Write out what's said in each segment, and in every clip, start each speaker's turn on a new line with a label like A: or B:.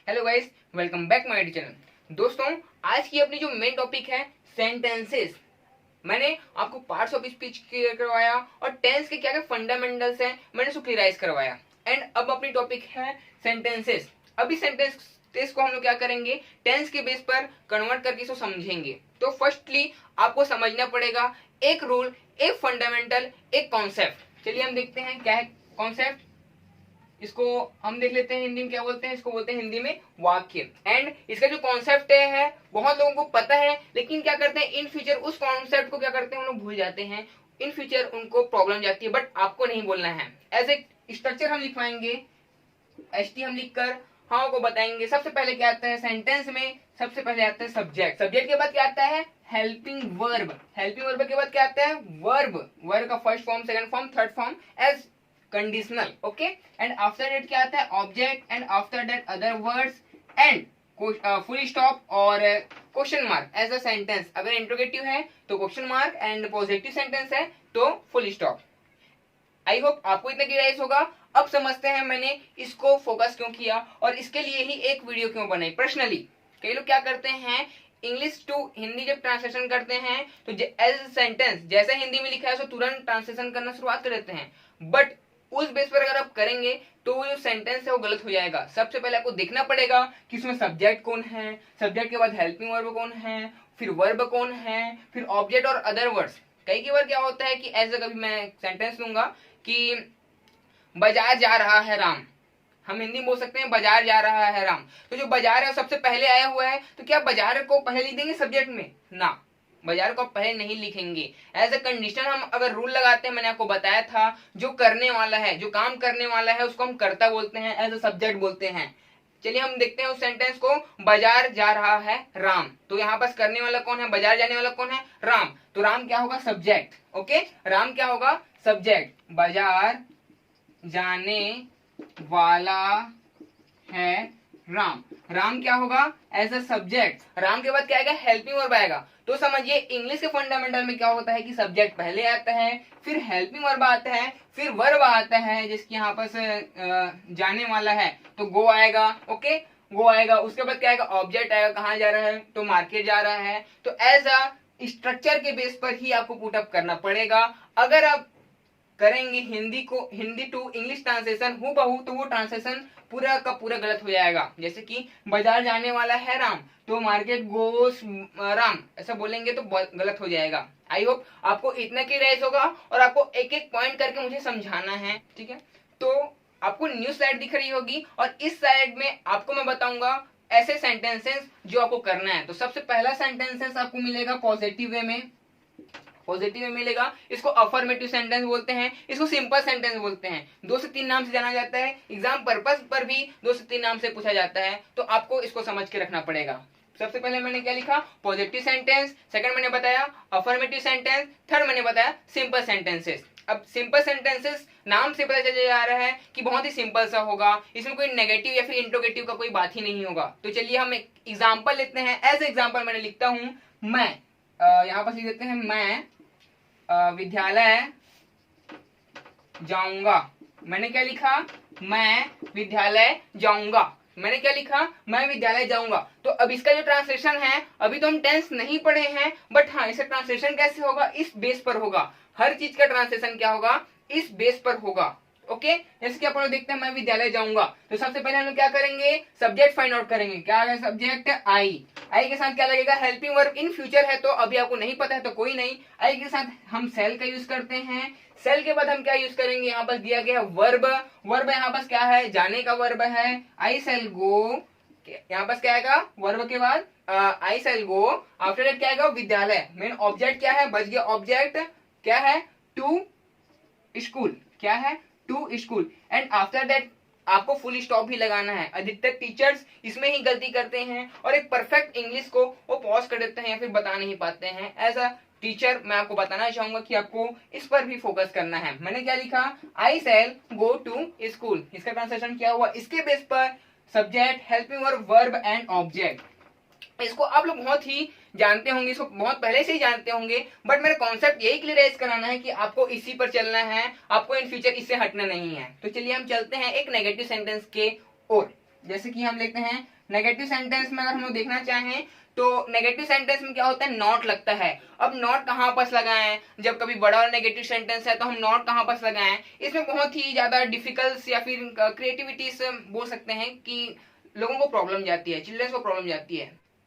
A: Hello guys, welcome back my channel. दोस्तों, आज की अपनी जो मेन टॉपिक है सेंटेंसेस। मैंने आपको पार्ट्स ऑफ स्पीच क्लियर करवाया और टेंस के क्या क्या फंडामेंटल्स हैं मैंने उसको क्लियराइज करवाया। एंड अब अपनी टॉपिक है सेंटेंसेस। अभी सेंटेंसेस को हम लोग क्या करेंगे, टेंस के बेस पर कन्वर्ट करके इसको समझेंगे। तो फर्स्टली आपको समझना पड़ेगा एक रूल, एक फंडामेंटल, एक कॉन्सेप्ट। चलिए हम देखते हैं क्या है कॉन्सेप्ट। इसको हम देख लेते हैं हिंदी में क्या बोलते हैं। इसको बोलते हैं हिंदी में वाक्य। एंड इसका जो कॉन्सेप्ट है बहुत लोगों को पता है, लेकिन क्या करते हैं इन फ्यूचर उस कॉन्सेप्ट को क्या करते हैं उन लोग भूल जाते हैं। इन फ्यूचर उनको प्रॉब्लम जाती है, बट आपको नहीं बोलना है। एज ए स्ट्रक्चर हम लिखवाएंगे, एस टी हम लिखकर हम आपको बताएंगे। सबसे पहले क्या आता है सेंटेंस में, सबसे पहले आता है सब्जेक्ट। सब्जेक्ट के बाद क्या आता है हेल्पिंग वर्ब। हेल्पिंग वर्ब के बाद क्या आता है वर्ब। वर्ब का first form, second form, third form as conditional. Okay, and after that क्या आता है object, and after that other words and full stop और question mark as a sentence. अगर इंट्रोगेटिव है तो question mark, and positive sentence है तो full stop. आई hope आपको इतना क्लियर होगा। अब समझते हैं मैंने इसको फोकस क्यों किया और इसके लिए ही एक वीडियो क्यों बनाई। पर्सनली कई लोग क्या करते हैं, इंग्लिश टू हिंदी जब ट्रांसलेशन करते हैं तो एज सेंटेंस जैसे हिंदी में लिखा है उसको तुरंत ट्रांसलेशन करना शुरुआत कर देते हैं। बट उस बेस पर अगर आप करेंगे तो वो जो सेंटेंस है वो गलत हो जाएगा। सबसे पहले आपको देखना पड़ेगा कि उसमें सब्जेक्ट कौन है, सब्जेक्ट के बाद हेल्पिंग वर्ब कौन है, फिर वर्ब कौन है, फिर ऑब्जेक्ट और अदर वर्ड्स। कई बार क्या होता है कि ऐसे कभी मैं सेंटेंस लूंगा कि बाजार जा रहा है राम। हम हिंदी में बोल सकते हैं बाजार जा रहा है राम। तो जो बाजार है वो सबसे पहले आया हुआ है, तो क्या बाजार को पहले लिख देंगे सब्जेक्ट में? ना, बाजार को पहले नहीं लिखेंगे। एज अ कंडीशन हम अगर रूल लगाते हैं, मैंने आपको बताया था जो करने वाला है, जो काम करने वाला है उसको हम कर्ता बोलते हैं, एज अ सब्जेक्ट बोलते हैं। चलिए हम देखते हैं उस सेंटेंस को, बाजार जा रहा है राम। तो यहाँ पास करने वाला कौन है, बाजार जाने वाला कौन है, राम। तो राम क्या होगा सब्जेक्ट। ओके, राम क्या होगा सब्जेक्ट। बाजार जाने वाला है राम, राम क्या होगा एज अ सब्जेक्ट। राम के बाद क्या आएगा हेल्पिंग वर्ब आएगा। तो समझिए इंग्लिश के फंडामेंटल में क्या होता है कि सब्जेक्ट पहले आता है, फिर हेल्पिंग वर्ब आता है, फिर वर्ब आता है जिसकी यहाँ पर जाने वाला है तो गो आएगा। ओके, गो आएगा। उसके बाद क्या आएगा ऑब्जेक्ट आएगा, कहाँ जा रहा है तो मार्केट जा रहा है। तो एज अ स्ट्रक्चर के बेस पर ही आपको पुट अप करना पड़ेगा। अगर आप करेंगे हिंदी टू इंग्लिश ट्रांसलेशन हूबहू तो वो ट्रांसलेशन पूरा का पूरा गलत हो जाएगा। जैसे कि बाजार जाने वाला है राम तो मार्केट गोस राम ऐसा बोलेंगे तो गलत हो जाएगा। आई होप आपको इतना क्लियर होगा और आपको एक एक पॉइंट करके मुझे समझाना है, ठीक है। तो आपको न्यू स्लाइड दिख रही होगी और इस स्लाइड में आपको मैं बताऊंगा ऐसे सेंटेंसेस जो आपको करना है। तो सबसे पहला सेंटेंसेस आपको मिलेगा पॉजिटिव वे में, पॉजिटिव में मिलेगा। इसको अफर्मेटिव सेंटेंस बोलते हैं, इसको सिंपल सेंटेंस बोलते हैं। 2 से 3 नाम से जाना जाता है, एग्जाम पर्पस पर भी 2 से 3 नाम से पूछा जाता है। तो आपको इसको समझ के रखना पड़ेगा। सबसे पहले मैंने क्या लिखा पॉजिटिव सेंटेंस, सेकंड मैंने बताया अफर्मेटिव सेंटेंस, थर्ड मैंने बताया सिंपल सेंटेंसेस। अब सिंपल सेंटेंसेस नाम से पता चल जा रहा है कि बहुत ही सिंपल सा होगा, इसमें कोई नेगेटिव या फिर इंट्रोगेटिव का कोई बात ही नहीं होगा। तो चलिए हम एक एग्जाम्पल लेते हैं। एज एग्जाम्पल मैंने लिखता हूं मैं, यहाँ पर लिख देते हैं मैं विद्यालय जाऊंगा। मैंने क्या लिखा मैं विद्यालय जाऊंगा। मैंने क्या लिखा मैं विद्यालय जाऊंगा। तो अब इसका जो ट्रांसलेशन है, अभी तो हम टेंस नहीं पढ़े हैं, बट हाँ इसका ट्रांसलेशन कैसे होगा इस बेस पर होगा। हर चीज का ट्रांसलेशन क्या होगा इस बेस पर होगा। ओके, जैसे कि अपन लोग देखते हैं मैं विद्यालय जाऊंगा। तो सबसे पहले हम लोग क्या करेंगे सब्जेक्ट फाइंड आउट करेंगे। क्या है सब्जेक्ट आई, आई के साथ क्या लगेगा हेल्पिंग वर्ब। इन फ्यूचर है तो अभी आपको नहीं पता है तो कोई नहीं, आई के साथ हम सेल का यूज करते हैं। सेल के बाद हम क्या यूज करेंगे, यहाँ पर दिया गया वर्ब। वर्ब यहाँ पर क्या है जाने का वर्ब है, आई सेल गो। यहाँ पर क्या आएगा वर्ब के बाद आई सेल गो। आफ्टर दैट क्या आएगा विद्यालय। मेन ऑब्जेक्ट क्या है बच गया ऑब्जेक्ट क्या है टू स्कूल, क्या है to school. And after that आपको फुल स्टॉप भी लगाना है। अधिकतर टीचर्स इसमें ही गलती करते हैं और एक परफेक्ट इंग्लिश को वो पॉज कर देते हैं या फिर बता नहीं पाते हैं। एज अ टीचर मैं आपको बताना चाहूंगा कि आपको इस पर भी फोकस करना है। मैंने क्या लिखा आई शैल गो टू स्कूल। इसका ट्रांसलेशन क्या हुआ इसके बेस पर subject helping verb verb and object. इसको आप लोग बहुत ही जानते होंगे, इसको बहुत पहले से ही जानते होंगे, बट मेरा कॉन्सेप्ट यही क्लियराइज कराना है कि आपको इसी पर चलना है, आपको इन फ्यूचर इससे हटना नहीं है। तो चलिए हम चलते हैं एक नेगेटिव सेंटेंस के ओर। जैसे कि हम लेते हैं नेगेटिव सेंटेंस में अगर हम लोग देखना चाहें तो नेगेटिव सेंटेंस में क्या होता है, नॉट लगता है। अब नॉट कहाँ पर लगाएं, जब कभी बड़ा और नेगेटिव सेंटेंस है तो हम नॉट कहाँ पर लगाएं, इसमें बहुत ही ज्यादा डिफिकल्ट या फिर क्रिएटिविटी से बोल सकते हैं कि लोगों को प्रॉब्लम जाती है, चिल्ड्रंस को प्रॉब्लम जाती है।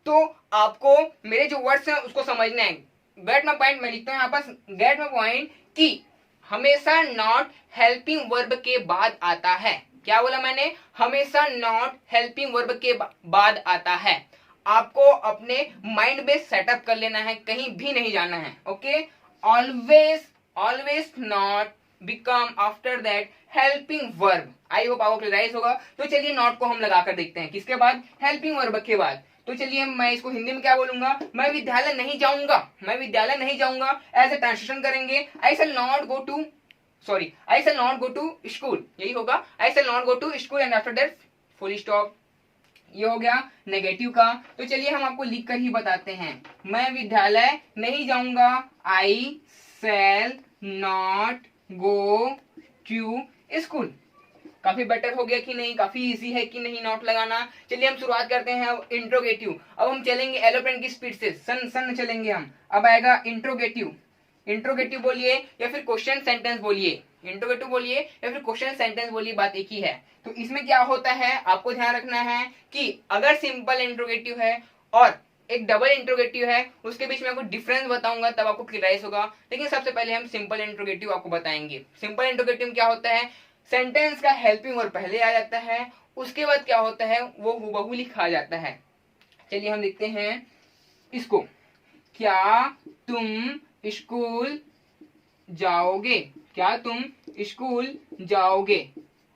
A: तो आपको मेरे जो वर्ड्स हैं उसको समझना है। गेट माय पॉइंट मैं लिखता हूँ यहाँ पर, गेट माय पॉइंट कि हमेशा नॉट हेल्पिंग वर्ब के बाद आता है। क्या बोला मैंने, हमेशा नॉट हेल्पिंग वर्ब के बाद आता है। आपको अपने माइंड में सेटअप कर लेना है, कहीं भी नहीं जाना है। Okay, always always not become after that helping verb. I hope आपको क्लियराइज होगा। तो चलिए नॉट को हम लगाकर देखते हैं, किसके बाद, हेल्पिंग वर्ब के बाद। तो चलिए मैं इसको हिंदी में क्या बोलूंगा, मैं विद्यालय नहीं जाऊंगा, मैं विद्यालय नहीं जाऊंगा, ऐसे ट्रांसलेशन करेंगे, I shall not go to, sorry I shall not go to school, यही होगा, I shall not go to school and after that full stop. ये हो गया नेगेटिव का। तो चलिए हम आपको लिख कर ही बताते हैं, मैं विद्यालय नहीं जाऊंगा, I shall not go to school. काफी बेटर हो गया कि नहीं, काफी इजी है कि नहीं नॉट लगाना। चलिए हम शुरुआत करते हैं अब इंट्रोगेटिव। अब हम चलेंगे एरोप्लेन की स्पीड से, सन सन चलेंगे हम। अब आएगा इंट्रोगेटिव, इंट्रोगेटिव बोलिए या फिर क्वेश्चन सेंटेंस बोलिए, इंट्रोगेटिव बोलिए या फिर क्वेश्चन सेंटेंस बोलिए, बात एक ही है। तो इसमें क्या होता है, आपको ध्यान रखना है कि अगर सिंपल इंट्रोगेटिव है और एक डबल इंट्रोगेटिव है, उसके बीच में आपको डिफरेंस बताऊंगा, तब आपको क्लियराइज होगा। लेकिन सबसे पहले हम सिंपल इंट्रोगेटिव आपको बताएंगे। सिंपल इंट्रोगेटिव क्या होता है, सेंटेंस का हेल्पिंग वर्ब पहले आ जाता है, उसके बाद क्या होता है, वो हूबहू लिखा जाता है। चलिए हम देखते हैं इसको, क्या तुम स्कूल जाओगे, क्या तुम स्कूल जाओगे,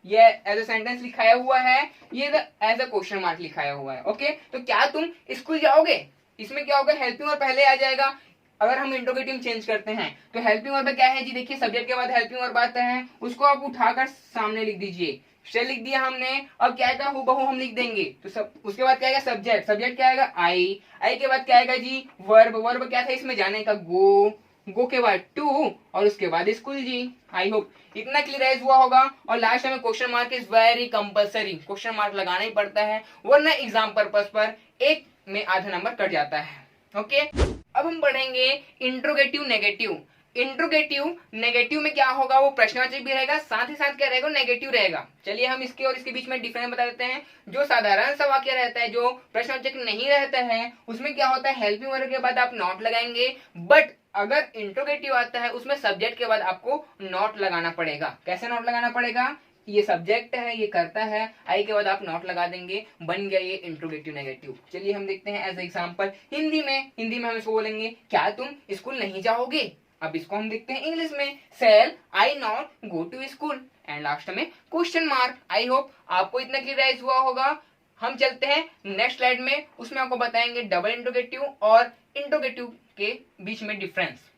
A: ये एज ए सेंटेंस लिखाया हुआ है, ये एज ए क्वेश्चन मार्क लिखाया हुआ है। ओके, तो क्या तुम स्कूल जाओगे, इसमें क्या होगा, हेल्पिंग वर्ब पहले आ जाएगा। अगर हम इंट्रोगेटिव चेंज करते हैं तो हेल्पिंग वर्ब क्या है जी, देखिए सब्जेक्ट के बाद हेल्पिंग वर्ब आता है, उसको आप उठाकर सामने लिख दीजिए। शेल लिख दिया हमने, अब क्या आएगा, हूबहू हम लिख देंगे। तो सब उसके बाद क्या आएगा, सब्जेक्ट, सब्जेक्ट क्या आएगा, आई, आई के बाद क्या आएगा जी, वर्ब, वर्ब क्या था इसमें जाने का, गो, गो के बाद टू, और उसके बाद स्कूल जी। आई होप इतना क्लियराइज हुआ होगा। और लास्ट में question mark is very compulsory, question mark लगाना ही पड़ता है, वरना एग्जाम पर्पस पर एक में आधा नंबर कट जाता है। ओके, अब हम पढ़ेंगे इंट्रोगेटिव नेगेटिव। इंट्रोगेटिव नेगेटिव में क्या होगा, वो प्रश्नवाचक भी रहेगा, साथ ही साथ क्या रहेगा, नेगेटिव रहेगा। चलिए हम इसके और इसके बीच में डिफरेंस बता देते हैं। जो साधारण सा वाक्य रहता है, जो प्रश्नवाचक नहीं रहता है, उसमें क्या होता है, हेल्पिंग वर्ब के बाद आप नॉट लगाएंगे। बट अगर इंट्रोगेटिव आता है, उसमें सब्जेक्ट के बाद आपको नॉट लगाना पड़ेगा। कैसे नॉट लगाना पड़ेगा, ये सब्जेक्ट है, ये करता है, आई के बाद आप नॉट लगा देंगे, बन गया ये इंट्रोगेटिव नेगेटिव। चलिए हम देखते हैं एज एग्जांपल हिंदी में। हिंदी में हम इसको बोलेंगे, क्या तुम स्कूल नहीं जाओगे। अब इसको हम देखते हैं इंग्लिश में, shall I not go to school, and last में क्वेश्चन मार्क। आई होप आपको इतना क्लियराइज हुआ होगा। हम चलते हैं नेक्स्ट स्लाइड में, उसमें आपको बताएंगे डबल इंट्रोगेटिव और इंट्रोगेटिव के बीच में डिफरेंस।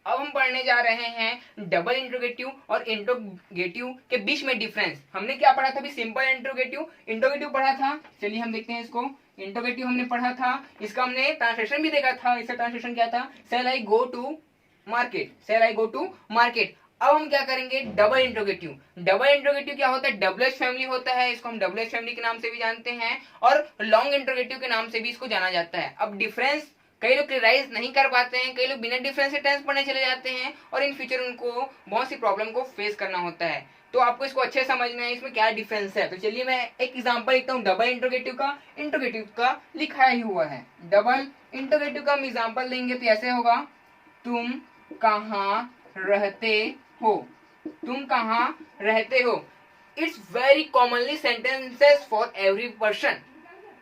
A: अब हम पढ़ने जा रहे हैं डबल इंट्रोगेटिव और इंट्रोगेटिव के बीच में डिफरेंस। हमने क्या पढ़ा था अभी, सिंपल इंट्रोगेटिव, इंट्रोगेटिव पढ़ा था। चलिए हम देखते हैं इसको, इंट्रोगेटिव हमने पढ़ा था, इसका हमने ट्रांसलेशन भी देखा था। इसका ट्रांसलेशन क्या था, shall I go to market, shall I go to market. अब हम क्या करेंगे, डबल इंट्रोगेटिव। डबल इंट्रोगेटिव क्या होता है, डबलेट फैमिली होता है, इसको हम डबलेट फैमिली के नाम से भी जानते हैं, और लॉन्ग इंट्रोगेटिव के नाम से भी इसको जाना जाता है। अब डिफरेंस कई लोग क्लियराइज नहीं कर पाते हैं, कई लोग बिना डिफरेंस से टेंस पढ़ने चले जाते हैं, और इन फ्यूचर उनको बहुत सी प्रॉब्लम को फेस करना होता है। तो आपको इसको अच्छे समझना है, इसमें क्या डिफरेंस है। तो चलिए मैं एक एग्जांपल लिखता हूँ डबल इंट्रोगेटिव का, इंट्रोगेटिव का लिखा ही हुआ है। डबल इंट्रोगेटिव का हम एग्जांपल लेंगे तो ऐसे होगा, तुम कहाँ रहते हो, तुम कहाँ रहते हो। It's very commonly sentences for every person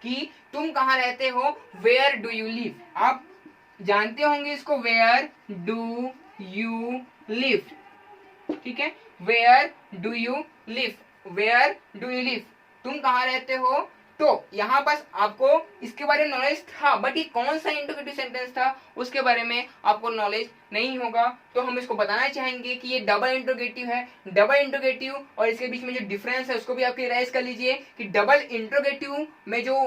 A: कि तुम कहाँ रहते हो, वेयर डू यू लिव। आप जानते होंगे इसको, वेयर डू यू लिव, ठीक है, where do you live, where do you live, तुम कहाँ रहते हो। तो यहाँ बस आपको इसके बारे में नॉलेज था, बट ये कौन सा इंट्रोगेटिव सेंटेंस था उसके बारे में आपको नॉलेज नहीं होगा। तो हम इसको बताना चाहेंगे कि ये डबल इंट्रोगेटिव है। डबल इंट्रोगेटिव और इसके बीच में जो डिफरेंस है उसको भी आप क्लियराइज कर लीजिए कि डबल इंट्रोगेटिव में जो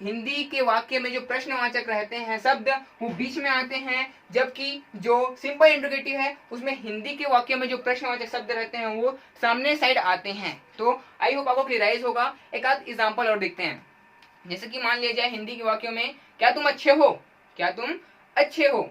A: हिंदी के वाक्य में जो प्रश्नवाचक रहते हैं शब्द, वो बीच में आते हैं, जबकि जो सिंपल इंट्रोगेटिव है उसमें हिंदी के वाक्य में जो प्रश्नवाचक शब्द रहते हैं वो सामने साइड आते हैं। तो आई होप आपको क्लियराइज होगा। एक आध एग्जांपल और देखते हैं। जैसे कि मान लिया जाए हिंदी के वाक्यों में क्या तुम अच्छे हो, क्या तुम अच्छे हो,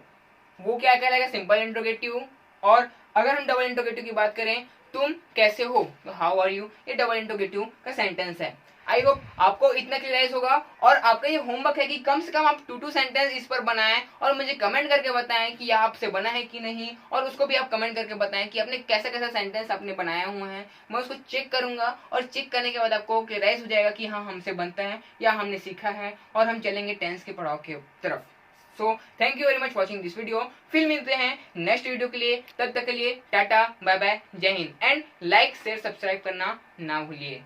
A: वो क्या कहलाएगा, सिंपल इंट्रोगेटिव। और अगर हम डबल इंट्रोगेटिव की बात करें, तुम कैसे हो, तो हाउ आर यू, ये डबल इंट्रोगेटिव का सेंटेंस है। आई होप आपको इतना क्लियराइज होगा। और आपका ये होमवर्क है कि कम से कम आप 2 सेंटेंस इस पर बनाएं और मुझे कमेंट करके बताएं कि यह आपसे बना है कि नहीं, और उसको भी आप कमेंट करके बताएं कि आपने कैसा कैसा सेंटेंस आपने बनाया हुआ है। मैं उसको चेक करूंगा और चेक करने के बाद आपको क्लियराइज हो जाएगा कि हाँ हमसे बनता है या हमने सीखा है, और हम चलेंगे टेंस के पड़ाव की तरफ। So thank you very much watching this video. फिर मिलते हैं नेक्स्ट वीडियो के लिए, तब तक के लिए टाटा बाय बाय, जय Hind. And like share subscribe करना ना भूलिए।